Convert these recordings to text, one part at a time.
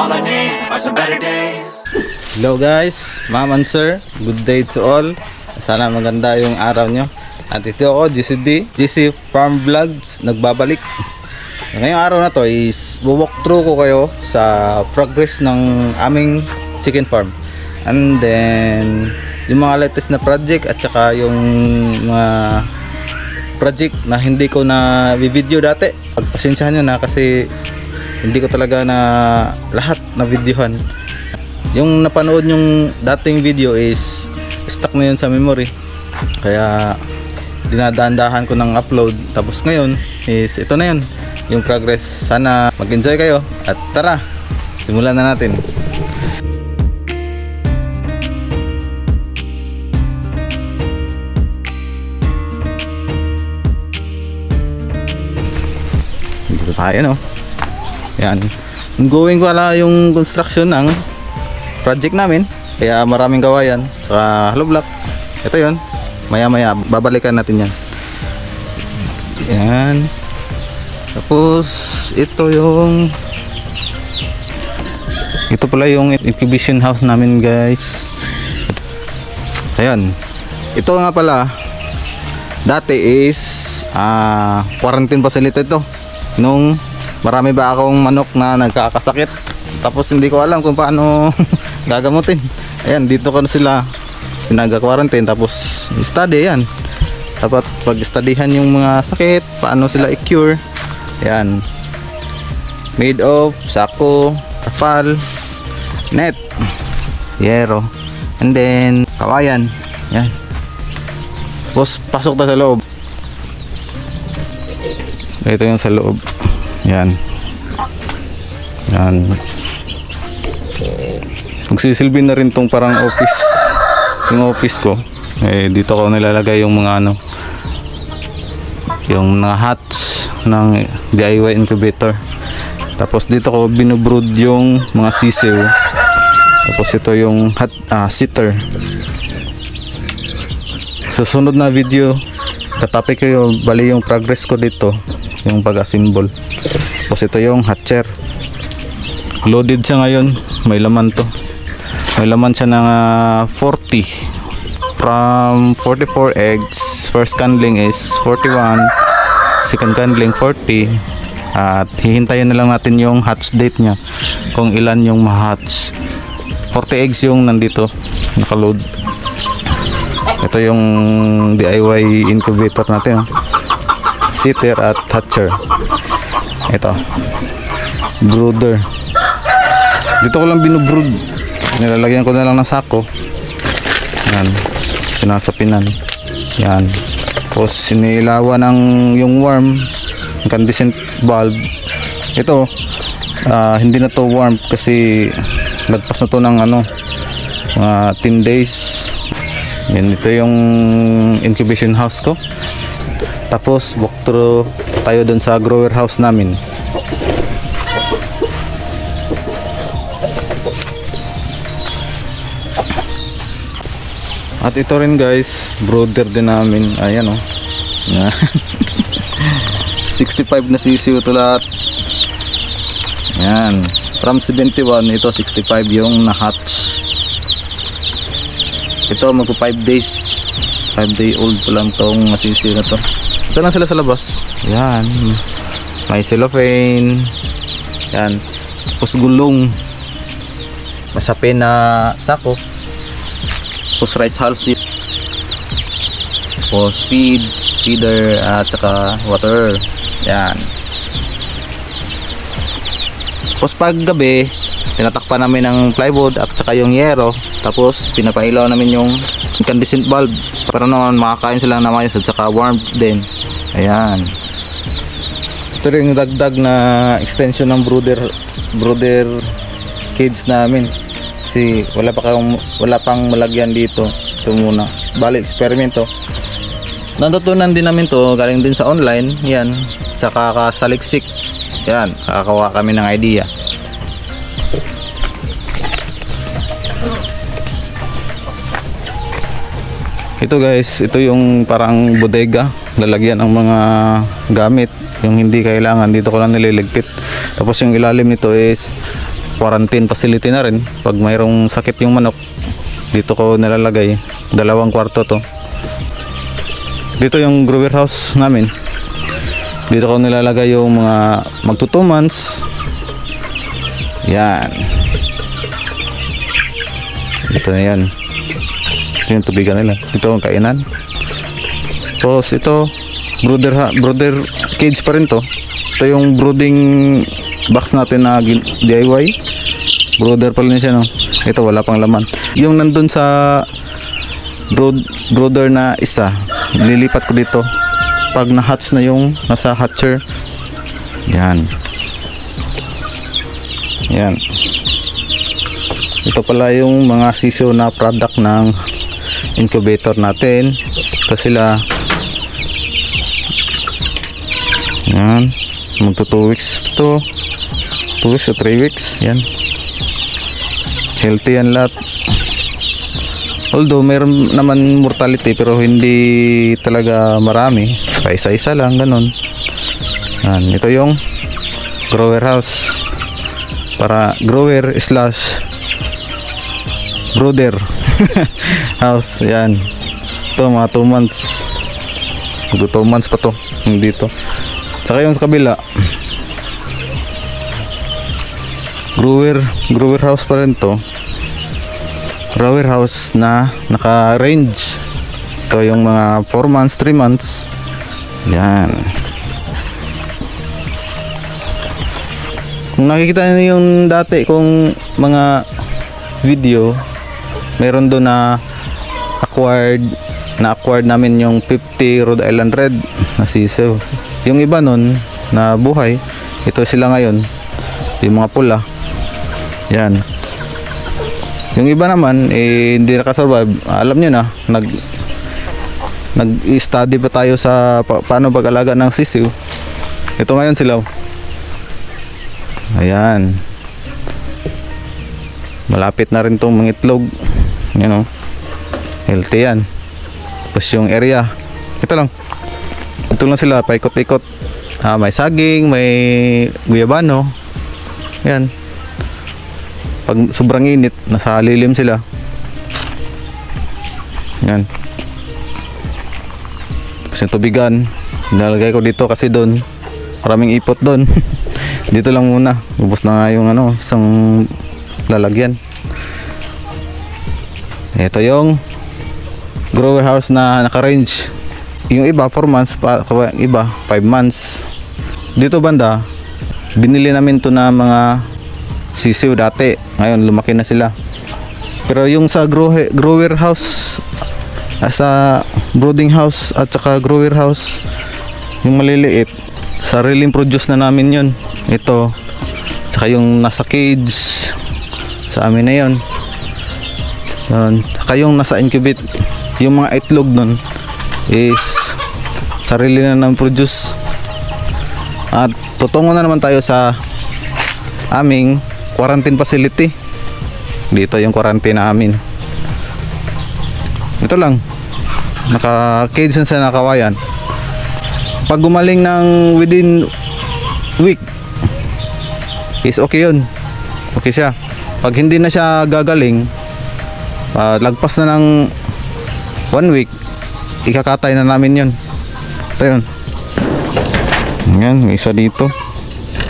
all I need are some better days. Hello guys, ma'am and sir, good day to all. Sana maganda yung araw nyo. At ito ako, GC Farm Vlogs, nagbabalik. Ngayong araw na to is walk through ko kayo sa progress ng aming chicken farm. And then yung mga latest na project at saka yung mga project na hindi ko na video dati. Pagpasensyahan nyo na kasi hindi ko talaga na lahat na videohan. Yung napanood yung dating video is stuck na yun sa memory. Kaya dinadaan-dahan ko ng upload. Tapos ngayon is ito na yun, yung progress. Sana mag-enjoy kayo at tara, simulan na natin. Dito tayo, no? Yan, ongoing wala yung construction ng project namin, kaya maraming gawa yan sa hollow block. Ito yun, maya maya babalikan natin yan. Yan, tapos ito pala yung incubation house namin guys. Ayan, ito nga pala dati is quarantine facility ito nung marami ba akong manok na nagkakasakit, tapos hindi ko alam kung paano gagamutin. Ayan, dito ko na sila pinag-quarantine, tapos study yan. Dapat pag-studyhan yung mga sakit, paano sila i-cure. Ayan, made of sako, kapal, net, yero, and then kawayan. Yan, tapos pasok tayo sa loob. Ito yung sa loob. Yan. Yan. Magsisilbi na rin tong parang office. Yung office ko. Eh, dito ko nilalagay yung mga yung mga hatch ng DIY incubator. Tapos dito ko binubrood yung mga sisiw. Tapos ito yung sitter. Susunod na video, katopic ko yung bali yung progress ko dito, yung pag-assemble. Tapos ito yung hatcher. Loaded siya ngayon, may laman to. May laman siya ng 40 from 44 eggs. First candling is 41, second candling 40. At hihintayin na lang natin yung hatch date nya, kung ilan yung ma-hatch. 40 eggs yung nandito nakaload. Ito yung DIY incubator natin, sitter at hatcher. Ito brooder, dito ko lang binubrood, nilalagyan ko na lang ng sako. Yan, sinasapinan. Yan, tapos sinilawan ng yung worm, incandescent bulb. Ito hindi na to warm kasi lagpas na to ng 10 days. Yan, ito yung incubation house ko. Tapos walk through tayo dun sa grower house namin. At ito rin guys, brooder din namin. Ayan o. 65 na sisiw ito lahat. Yan, from 71, ito 65 yung na-hatch. Ito magpo 5 days, 5 day old pa lang tong masisiw na to. Ito lang sila sa labas. Yan, may cellophane. Yan, tapos gulong, masapin na sako, tapos rice hulls, tapos feeder at saka water. Yan, tapos pag gabi tinatakpan namin ng plywood at saka yung yero. Tapos pinapailaw namin yung incandescent bulb para naman makakain sila ng mayos at saka warm din. Ayan, ito rin yung dagdag na extension ng brooder cage namin kasi wala pang malagyan dito. Ito muna, bali eksperimento. Natutunan din namin to, galing din sa online. Yan, sa kakasaliksik. Yan, kakakuha kami ng idea. Ito guys, ito yung parang bodega, lalagyan ng mga gamit, yung hindi kailangan dito ko lang nililigpit. Tapos yung ilalim nito is quarantine facility na rin. Pag mayroong sakit yung manok, dito ko nilalagay. 2 kwarto to. Dito yung grower house namin. Dito ko nilalagay yung mga magto 2 months. Yan. Ito na yan. Ito yung tubigan nila. Ito ang kainan. Tapos ito, brooder cage pa rin to. Ito yung brooding box natin na DIY. Brooder pa rin siya, no? Ito wala pang laman. Yung nandun sa brooder na isa, lilipat ko dito pag na-hatch na yung nasa hatcher. Yan. Yan. Ito pala yung mga sisiw na product ng incubator natin. Ito sila. Yan. Magto 2 weeks to. 2 weeks o 3 weeks. Yan. Healthy yan lahat. Although mayroon naman mortality pero hindi talaga marami. Isa-isa lang ganun. Yan. Ito yung grower house. Para grower slash brooder house. Yan. Ito mga 2 months. 2 months pa to. Dito. Saka yung sa kabila, grower house pa rin to. Grower house na naka-range. Ito yung mga 4 months, 3 months. Yan. Kung nakikita niyo yung dati kong mga video, meron doon na acquired namin yung 50 Rhode Island Red na sisiw. Yung iba nun na buhay, ito sila ngayon, yung mga pula. Yan. Yung iba naman hindi nakasurvive. Alam nyo na, nag-study pa tayo sa paano pag-alaga ng sisiw. Ito ngayon sila. Ayan. Malapit na rin tong mga itlog. Yan, healthy yan. Tapos yung area, ito lang sila, paikot-ikot. May saging, may guyabano. Yan. Pag sobrang init, nasa lilim sila. Yan. Tapos yung tubigan, nalagay ko dito kasi doon maraming ipot doon. Dito lang muna. Ubos na nga yung isang lalagyan. Ito yung grower house na naka-range. Yung iba 4 months, iba 5 months. Dito banda, binili namin to na mga sisiw dati. Ngayon lumaki na sila. Pero yung sa grower house, sa brooding house at saka grower house, yung maliliit, sariling produce na namin yun. Ito, saka yung nasa cage, sa amin na yun. Saka yung nasa incubate, yung mga itlog nun is sarili na ng produce. At tutungo na naman tayo sa aming quarantine facility. Dito yung quarantine namin. Ito lang, naka-cage sa nakawayan. Pag gumaling ng within week is okay yun. Okay siya. Pag hindi na siya gagaling, lagpas na ng 1 week, ikakatay na namin yun. Ito yun. Yan, may isa dito.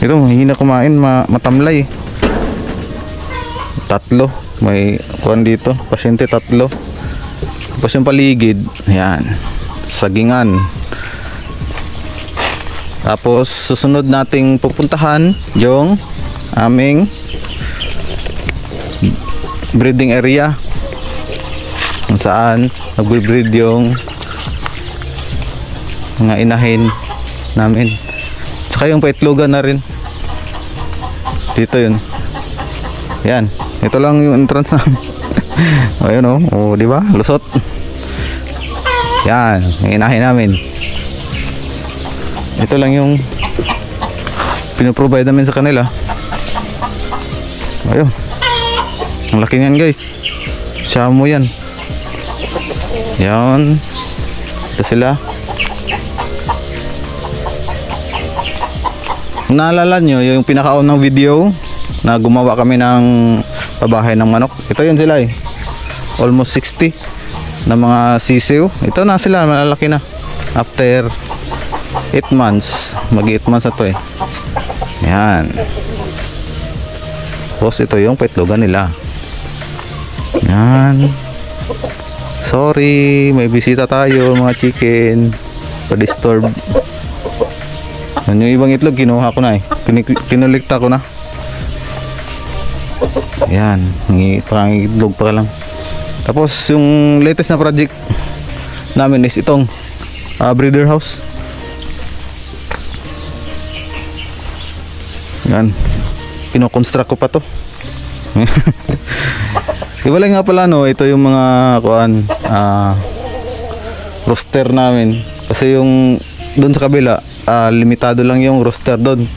Ito, mahina kumain, matamlay. 3. May kuwan dito, pasyente 3. Tapos yung paligid, yan, sagingan. Tapos susunod nating pupuntahan yung aming breeding area, kung saan nagbe-breed yung mga inahin namin. Saka yung paitlogan na rin. Dito yun. Yan. Ito lang yung entrance namin. Ayun o, di ba? Lusot. Yan, yung inahin namin. Ito lang yung pinoprovide namin sa kanila. Ayun. Ang laki niyan, guys. Shamo yan. Yan. Ito sila. Naalala nyo yung pinakaunang video, na gumawa kami ng pabahay ng manok. Ito yun sila eh. Almost 60 na mga sisiw. Ito na sila, malalaki na. After 8 months, mag 8 months na to eh. Yan. Tapos ito yung petlogan nila. Yan. Sorry, may bisita tayo mga chicken. Pa-disturb. Yung ibang itlog kinuha ko na eh. Kinulikta ko na. Yan, pangitlog pa lang. Tapos yung latest na project namin is itong breeder house. Yan. Kino-construct ko pa to. Iwalay nga pala no, ito yung mga roster namin. Kasi yung doon sa kabila, limitado lang yung roster doon.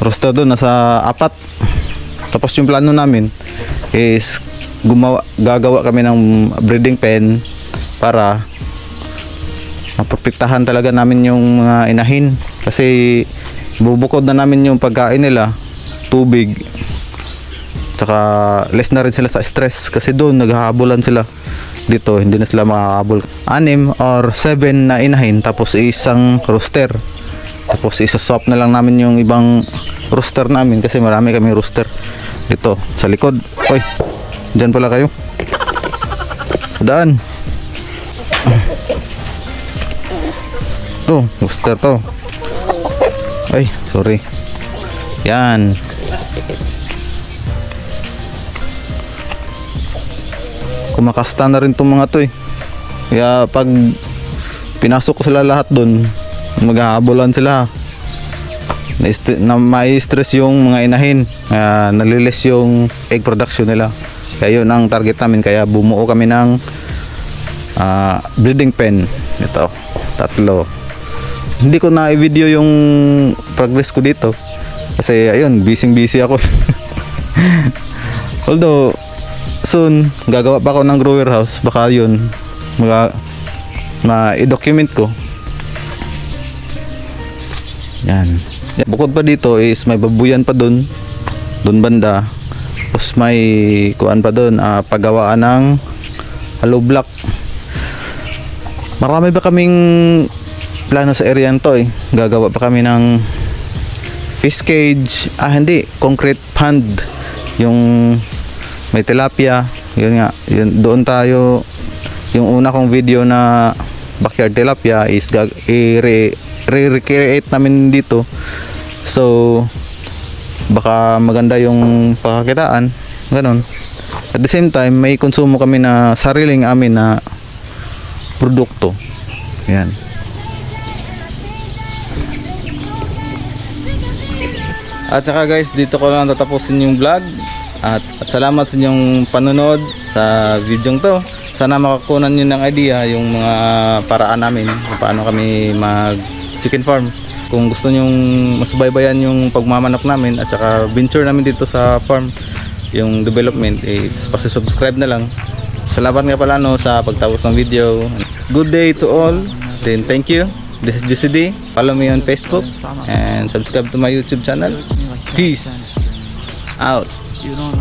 Roster doon nasa 4. Tapos yung plano namin is gagawa kami ng breeding pen para maprotektahan talaga namin yung mga inahin. Kasi bubukod na namin yung pagkain nila, tubig, tsaka less na rin sila sa stress kasi doon naghahabulan sila. Dito hindi na sila makakahabol. 6 or 7 na inahin tapos isang rooster. Tapos isa-swap na lang namin yung ibang rooster namin kasi marami kami rooster dito sa likod. Oy, dyan pala kayo. Daan. To, rooster to. Ay, sorry. Yan. Kumakasta na rin itong mga to eh. Kaya pag pinasok ko sila lahat doon, maghahabulan sila. May stress yung mga inahin. Nalilis yung egg production nila. Kaya yun ang target namin. Kaya bumuo kami ng breeding pen. Ito, 3. Hindi ko na i-video yung progress ko dito. Kasi ayun, busy ako. Although soon gagawa pa ako ng grower house, baka yun ma-document ko. Yan. Bukod pa dito is may babuyan pa doon banda. Tapos may kuan pa doon, paggawaan ng hollow block. Marami ba kaming plano sa area nito eh. Gagawa pa kami ng fish cage, hindi, concrete pond, yung may tilapia. Yun nga, yun, doon tayo. Yung una kong video na backyard tilapia is re-recreate namin dito. So baka maganda yung pakakitaan, ganun. At the same time may konsumo kami na sariling amin na produkto. Yan. At saka guys, dito ko lang tatapusin yung vlog. At salamat sa inyong panonood sa video to. Sana makakunan nyo ng idea yung mga paraan namin kung paano kami mag chicken farm. Kung gusto nyong masubaybayan yung pagmamanok namin at saka venture namin dito sa farm, yung development, is pasi-subscribe na lang. Salamat nga pala no sa pagtapos ng video. Good day to all. Then thank you. This is JCD. Follow me on Facebook and subscribe to my YouTube channel. Peace out. You don't